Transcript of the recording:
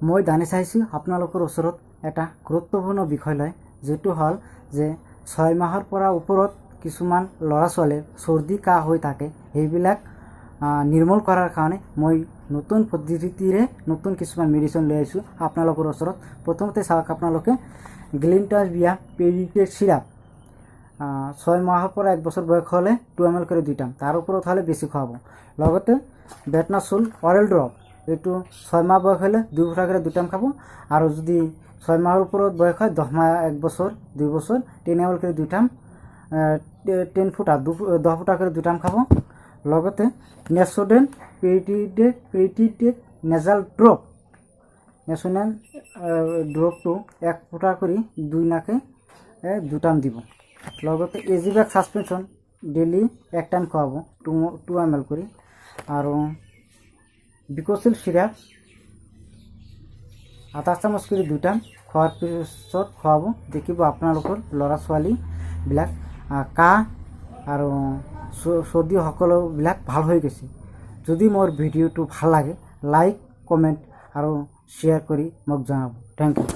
মই দানি চাইছোঁ আপোনালোকৰ ওচৰত এটা গুৰুত্বপূৰ্ণ বিষয় লৈ, যেটো হ'ল যে 6 মাহৰ পৰা ওপৰত কিছুমান ল'ৰা ছোৱালীৰ চৰ্দি কাহ হৈ থাকে। সেইবিলাক নিৰ্মূল কৰাৰ কাৰণে মই নতুন পদ্ধতিৰে নতুন কিছুমান মেডিচিন লৈ আহিছোঁ আপোনালোকৰ ওচৰত। প্ৰথমতে চাওক, আপোনালোকে গ্লিনটাভিয়া পেডিটেক সিৰাপ 6 মাহৰ পৰা 1 বছৰ বয়স হ'লে 2 ml কৰি 2 টাইম, তাৰ ওপৰত হ'লে বেছি খুৱাব। লগতে বেটনাসোল অৰেল ড্ৰপ, এইটো 6 মাহ বয়স হ'লে 2 ফুটা কৰি 2 টাইম খাব। আৰু যদি 6 মাহৰ ওপৰত বয়স হয় 10 মাহ 1 বছৰ 2 বছৰ 10 ml কৰি 2 টাইম 10 ফুটা 10 ফুটা কৰি 2 টাইম খাব। লগতে নেসোডেন পেডিটেক নেজাল ড্ৰপ, নেসোডেন ড্ৰপটো 1 ফুটা কৰি 2 নাকে 2 টাইম দিব। লগতে এজিভেক সাসপেনশন ডেইলি 1 টাইম খুৱাব 2 ml কৰি। আৰু বিকোসিল সিৰাপ আধা চামচ কৰি 2 টাইম খোৱাৰ পিছত খুৱাব। দেখিব আপোনালোকৰ ল'ৰা ছোৱালীবিলাক কাহ আৰু চৰ্দি সকলোবিলাক ভাল হৈ গৈছে। যদি মোৰ ভিডিঅ'টো ভাল লাগে, লাইক কমেণ্ট আৰু শ্বেয়াৰ কৰি মোক জনাব। Thank U.